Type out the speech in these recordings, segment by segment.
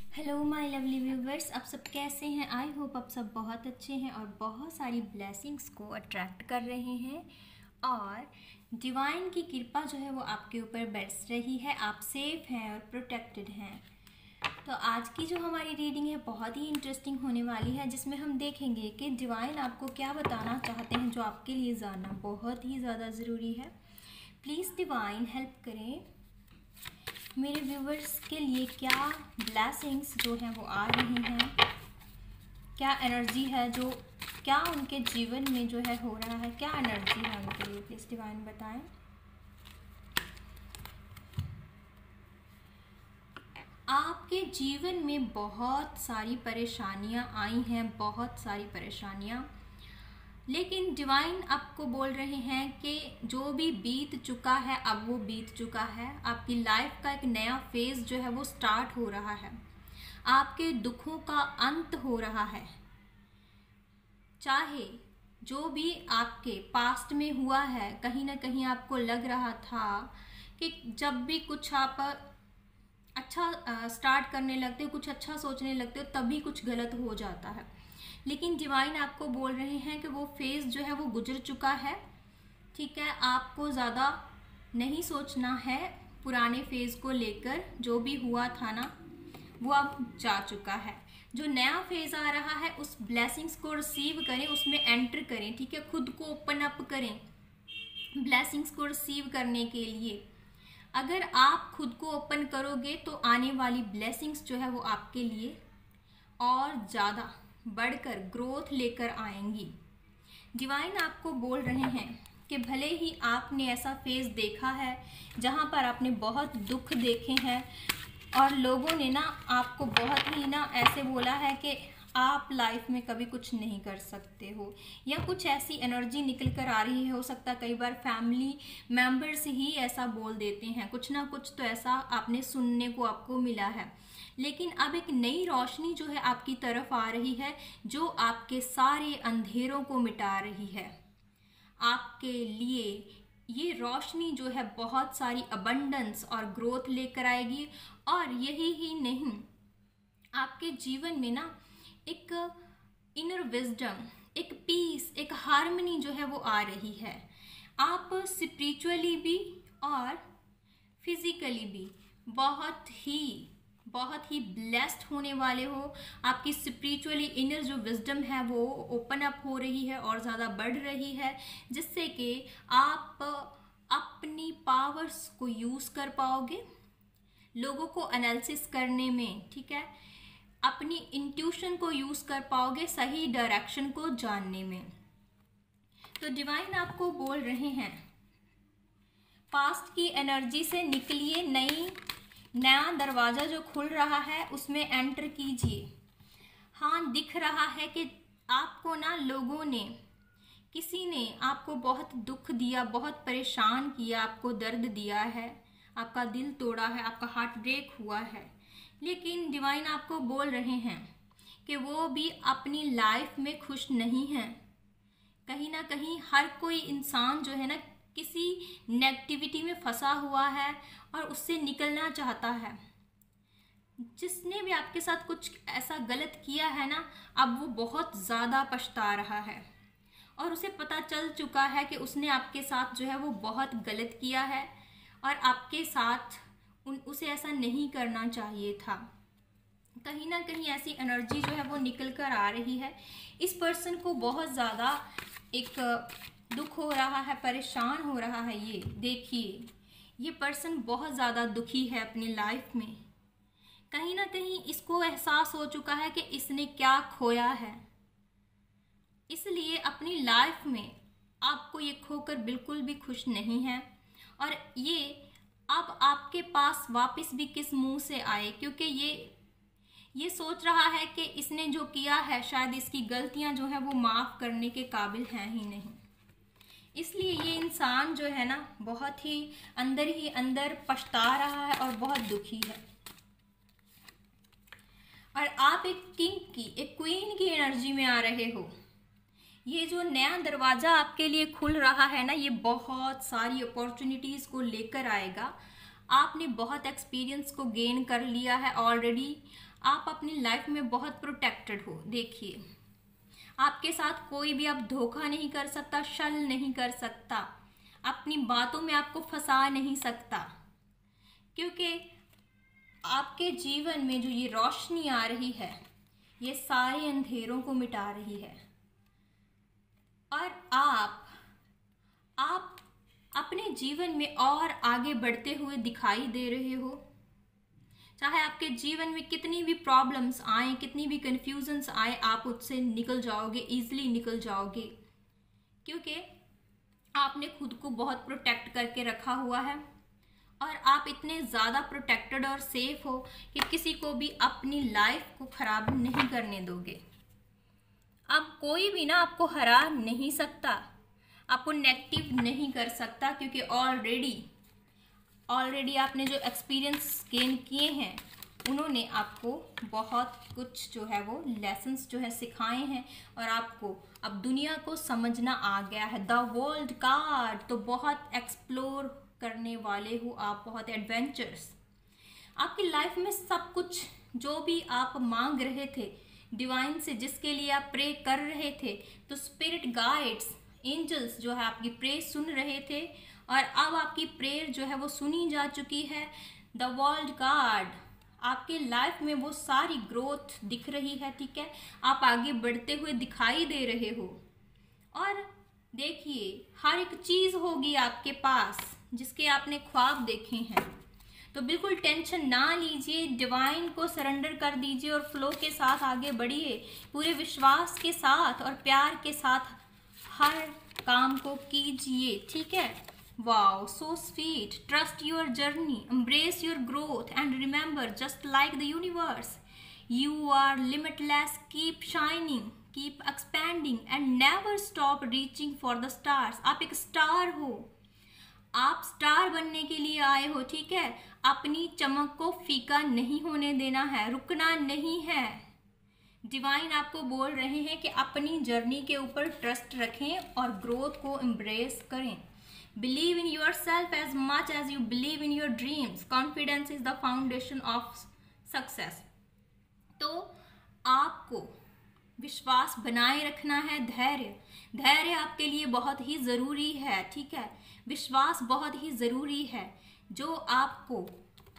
Hello my lovely viewers, आप सब कैसे हैं। आई होप आप सब बहुत अच्छे हैं और बहुत सारी ब्लेसिंग्स को अट्रैक्ट कर रहे हैं और डिवाइन की कृपा जो है वो आपके ऊपर बरस रही है। आप सेफ हैं और प्रोटेक्टेड हैं। तो आज की जो हमारी रीडिंग है बहुत ही इंटरेस्टिंग होने वाली है, जिसमें हम देखेंगे कि डिवाइन आपको क्या बताना चाहते हैं, जो आपके लिए जानना बहुत ही ज़्यादा ज़रूरी है। प्लीज़ डिवाइन हेल्प करें मेरे व्यूवर्स के लिए। क्या ब्लेसिंग्स जो हैं वो आ रही हैं, क्या एनर्जी है, जो क्या उनके जीवन में जो है हो रहा है, क्या एनर्जी है उनके लिए, प्लीज़ डिवाइन बताएं। आपके जीवन में बहुत सारी परेशानियां आई हैं, बहुत सारी परेशानियां, लेकिन डिवाइन आपको बोल रहे हैं कि जो भी बीत चुका है अब वो बीत चुका है। आपकी लाइफ का एक नया फेज जो है वो स्टार्ट हो रहा है। आपके दुखों का अंत हो रहा है। चाहे जो भी आपके पास्ट में हुआ है, कहीं ना कहीं आपको लग रहा था कि जब भी कुछ आप अच्छा स्टार्ट करने लगते हो, कुछ अच्छा सोचने लगते हो, तभी कुछ गलत हो जाता है। लेकिन डिवाइन आपको बोल रहे हैं कि वो फेज जो है वो गुजर चुका है। ठीक है, आपको ज़्यादा नहीं सोचना है पुराने फेज को लेकर। जो भी हुआ था ना वो अब जा चुका है। जो नया फेज आ रहा है उस ब्लेसिंग्स को रिसीव करें, उसमें एंटर करें। ठीक है, खुद को ओपन अप करें ब्लेसिंग्स को रिसीव करने के लिए। अगर आप खुद को ओपन करोगे तो आने वाली ब्लेसिंग्स जो है वो आपके लिए और ज़्यादा बढ़कर ग्रोथ लेकर आएंगी। डिवाइन आपको बोल रहे हैं कि भले ही आपने ऐसा फेज देखा है जहां पर आपने बहुत दुख देखे हैं और लोगों ने ना आपको बहुत ही ना ऐसे बोला है कि आप लाइफ में कभी कुछ नहीं कर सकते हो, या कुछ ऐसी एनर्जी निकल कर आ रही है। हो सकता है कई बार फैमिली मेंबर्स ही ऐसा बोल देते हैं, कुछ ना कुछ तो ऐसा आपने सुनने को आपको मिला है। लेकिन अब एक नई रोशनी जो है आपकी तरफ आ रही है, जो आपके सारे अंधेरों को मिटा रही है। आपके लिए ये रोशनी जो है बहुत सारी अबंडेंस और ग्रोथ लेकर आएगी। और यही ही नहीं, आपके जीवन में ना एक इनर विजडम, एक पीस, एक हार्मनी जो है वो आ रही है। आप स्पिरिचुअली भी और फिजिकली भी बहुत ही ब्लेस्ड होने वाले हो। आपकी स्पिरिचुअली इनर जो विजडम है वो ओपन अप हो रही है और ज़्यादा बढ़ रही है, जिससे कि आप अपनी पावर्स को यूज़ कर पाओगे लोगों को एनालिसिस करने में। ठीक है, अपनी इंट्यूशन को यूज़ कर पाओगे सही डायरेक्शन को जानने में। तो डिवाइन आपको बोल रहे हैं पास्ट की एनर्जी से निकलिए, नया दरवाज़ा जो खुल रहा है उसमें एंटर कीजिए। हाँ, दिख रहा है कि आपको ना लोगों ने, किसी ने आपको बहुत दुख दिया, बहुत परेशान किया, आपको दर्द दिया है, आपका दिल तोड़ा है, आपका हार्ट ब्रेक हुआ है। लेकिन डिवाइन आपको बोल रहे हैं कि वो भी अपनी लाइफ में खुश नहीं है। कहीं ना कहीं हर कोई इंसान जो है ना किसी नेगेटिविटी में फंसा हुआ है और उससे निकलना चाहता है। जिसने भी आपके साथ कुछ ऐसा गलत किया है ना, अब वो बहुत ज़्यादा पछता रहा है और उसे पता चल चुका है कि उसने आपके साथ जो है वो बहुत गलत किया है और आपके साथ उसे ऐसा नहीं करना चाहिए था। कहीं ना कहीं ऐसी एनर्जी जो है वो निकल कर आ रही है। इस पर्सन को बहुत ज़्यादा एक दुख हो रहा है, परेशान हो रहा है। ये देखिए, ये पर्सन बहुत ज़्यादा दुखी है अपनी लाइफ में। कहीं ना कहीं इसको एहसास हो चुका है कि इसने क्या खोया है, इसलिए अपनी लाइफ में आपको ये खोकर बिल्कुल भी खुश नहीं है। और ये अब आपके पास वापस भी किस मुंह से आए, क्योंकि ये सोच रहा है कि इसने जो किया है शायद इसकी गलतियां जो है वो माफ़ करने के काबिल हैं ही नहीं। इसलिए ये इंसान जो है ना बहुत ही अंदर पछता रहा है और बहुत दुखी है। और आप एक किंग की, एक क्वीन की एनर्जी में आ रहे हो। ये जो नया दरवाज़ा आपके लिए खुल रहा है ना, ये बहुत सारी अपॉर्चुनिटीज़ को लेकर आएगा। आपने बहुत एक्सपीरियंस को गेन कर लिया है ऑलरेडी। आप अपनी लाइफ में बहुत प्रोटेक्टेड हो। देखिए, आपके साथ कोई भी अब धोखा नहीं कर सकता, छल नहीं कर सकता, अपनी बातों में आपको फंसा नहीं सकता, क्योंकि आपके जीवन में जो ये रोशनी आ रही है ये सारे अंधेरों को मिटा रही है। और आप अपने जीवन में और आगे बढ़ते हुए दिखाई दे रहे हो। चाहे आपके जीवन में कितनी भी प्रॉब्लम्स आए, कितनी भी कंफ्यूजन्स आए, आप उससे निकल जाओगे, इजीली निकल जाओगे, क्योंकि आपने खुद को बहुत प्रोटेक्ट करके रखा हुआ है और आप इतने ज़्यादा प्रोटेक्टेड और सेफ हो कि किसी को भी अपनी लाइफ को ख़राब नहीं करने दोगे। अब कोई भी ना आपको हरा नहीं सकता, आपको नेगेटिव नहीं कर सकता, क्योंकि ऑलरेडी आपने जो एक्सपीरियंस गेन किए हैं उन्होंने आपको बहुत कुछ जो है वो लेसन्स जो है सिखाए हैं और आपको अब दुनिया को समझना आ गया है। द वर्ल्ड कार्ड तो बहुत एक्सप्लोर करने वाले हो आप, बहुत एडवेंचर्स। आपकी लाइफ में सब कुछ जो भी आप मांग रहे थे डिवाइन से, जिसके लिए आप प्रे कर रहे थे, तो स्पिरिट गाइड्स, एंजल्स जो है आपकी प्रे सुन रहे थे और अब आपकी प्रेयर जो है वो सुनी जा चुकी है। द वर्ल्ड कार्ड आपके लाइफ में वो सारी ग्रोथ दिख रही है, ठीक है, आप आगे बढ़ते हुए दिखाई दे रहे हो। और देखिए, हर एक चीज़ होगी आपके पास जिसके आपने ख्वाब देखे हैं, तो बिल्कुल टेंशन ना लीजिए, डिवाइन को सरेंडर कर दीजिए और फ्लो के साथ आगे बढ़िए, पूरे विश्वास के साथ और प्यार के साथ हर काम को कीजिए, ठीक है। Wow, so sweet. Trust your journey, embrace your growth and remember, just like the universe, you are limitless. Keep shining, keep expanding and never stop reaching for the stars. आप एक स्टार हो, आप स्टार बनने के लिए आए हो, ठीक है। अपनी चमक को फीका नहीं होने देना है, रुकना नहीं है। डिवाइन आपको बोल रहे हैं कि अपनी जर्नी के ऊपर ट्रस्ट रखें और ग्रोथ को एम्ब्रेस करें। Believe in yourself as much as you believe in your dreams. Confidence is the foundation of success. तो आपको विश्वास बनाए रखना है, धैर्य आपके लिए बहुत ही ज़रूरी है, ठीक है। विश्वास बहुत ही ज़रूरी है जो आपको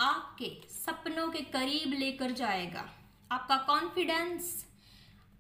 आपके सपनों के करीब लेकर जाएगा। आपका कॉन्फिडेंस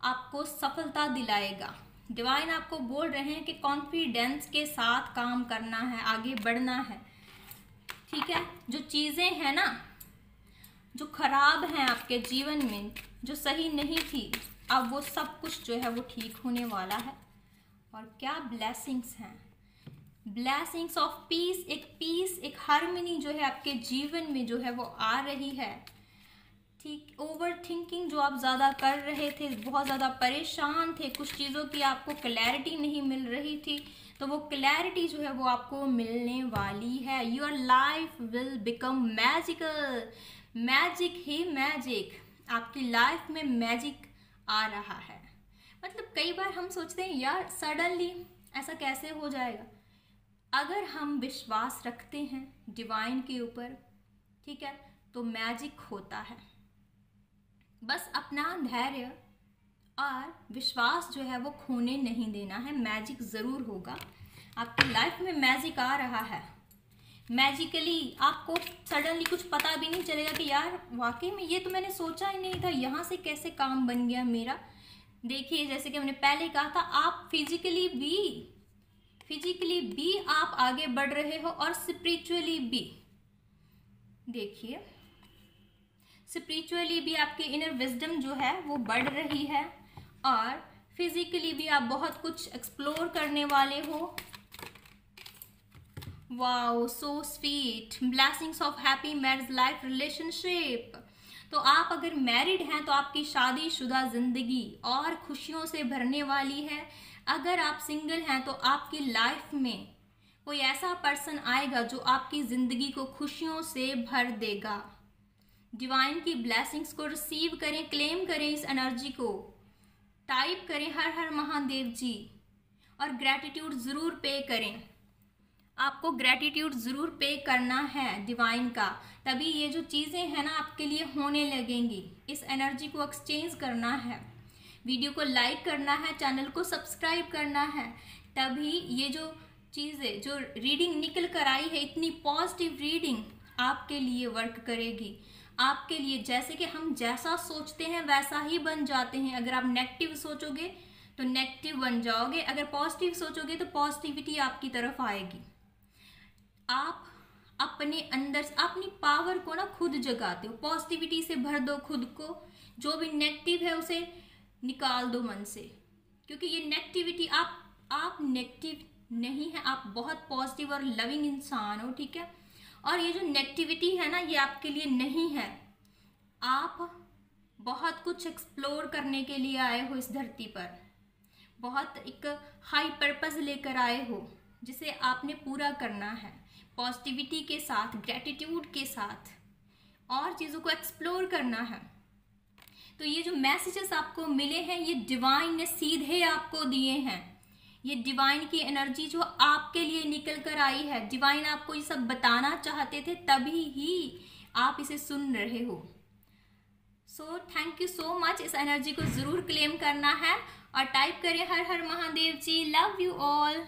आपको सफलता दिलाएगा। डिवाइन आपको बोल रहे हैं कि कॉन्फिडेंस के साथ काम करना है, आगे बढ़ना है, ठीक है। जो चीज़ें हैं ना जो खराब हैं आपके जीवन में, जो सही नहीं थी, अब वो सब कुछ जो है वो ठीक होने वाला है। और क्या ब्लेसिंग्स हैं, ब्लेसिंग्स ऑफ पीस, एक हार्मनी जो है आपके जीवन में जो है वो आ रही है, ठीक। ओवर थिंकिंग जो आप ज़्यादा कर रहे थे, बहुत ज़्यादा परेशान थे, कुछ चीज़ों की आपको क्लैरिटी नहीं मिल रही थी, तो वो क्लैरिटी जो है वो आपको मिलने वाली है। Your life will become magical, magic he magic. आपकी लाइफ में मैजिक आ रहा है। मतलब कई बार हम सोचते हैं यार सडनली ऐसा कैसे हो जाएगा। अगर हम विश्वास रखते हैं डिवाइन के ऊपर, ठीक है, तो मैजिक होता है। बस अपना धैर्य और विश्वास जो है वो खोने नहीं देना है, मैजिक ज़रूर होगा। आपकी लाइफ में मैजिक आ रहा है। मैजिकली आपको सडनली कुछ पता भी नहीं चलेगा कि यार वाकई में ये तो मैंने सोचा ही नहीं था, यहाँ से कैसे काम बन गया मेरा। देखिए, जैसे कि हमने पहले कहा था, आप फिजिकली भी आप आगे बढ़ रहे हो और स्पिरिचुअली भी। देखिए, स्पिरिचुअली भी आपकी इनर विजडम जो है वो बढ़ रही है और फिजिकली भी आप बहुत कुछ एक्सप्लोर करने वाले हो। Wow, so sweet. Blessings of happy marriage life relationship. तो आप अगर मैरिड हैं तो आपकी शादीशुदा जिंदगी और खुशियों से भरने वाली है। अगर आप सिंगल हैं तो आपकी लाइफ में कोई ऐसा पर्सन आएगा जो आपकी जिंदगी को खुशियों से भर देगा। डिवाइन की ब्लेसिंग्स को रिसीव करें, क्लेम करें, इस एनर्जी को टाइप करें हर हर महादेव जी और ग्रैटिट्यूड ज़रूर पे करें। आपको ग्रेटिट्यूड ज़रूर पे करना है डिवाइन का, तभी ये जो चीज़ें हैं ना आपके लिए होने लगेंगी। इस एनर्जी को एक्सचेंज करना है, वीडियो को लाइक करना है, चैनल को सब्सक्राइब करना है, तभी ये जो चीज़ें जो रीडिंग निकल कर आई है, इतनी पॉजिटिव रीडिंग आपके लिए वर्क करेगी। आपके लिए जैसे कि हम जैसा सोचते हैं वैसा ही बन जाते हैं। अगर आप नेगेटिव सोचोगे तो नेगेटिव बन जाओगे, अगर पॉजिटिव सोचोगे तो पॉजिटिविटी आपकी तरफ आएगी। आप अपने अंदर अपनी पावर को ना खुद जगाते हो, पॉजिटिविटी से भर दो खुद को, जो भी नेगेटिव है उसे निकाल दो मन से, क्योंकि ये नेगेटिविटी आप नेगेटिव नहीं है, आप बहुत पॉजिटिव और लविंग इंसान हो, ठीक है। और ये जो नेगेटिविटी है ना ये आपके लिए नहीं है, आप बहुत कुछ एक्सप्लोर करने के लिए आए हो इस धरती पर, बहुत एक हाई पर्पस लेकर आए हो जिसे आपने पूरा करना है पॉजिटिविटी के साथ, ग्रेटिट्यूड के साथ, और चीज़ों को एक्सप्लोर करना है। तो ये जो मैसेजेस आपको मिले हैं ये डिवाइन ने सीधे आपको दिए हैं, ये डिवाइन की एनर्जी जो आपके लिए निकल कर आई है, डिवाइन आपको ये सब बताना चाहते थे, तभी ही आप इसे सुन रहे हो। So thank you so much. इस एनर्जी को ज़रूर क्लेम करना है और टाइप करें हर हर महादेव जी, लव यू ऑल।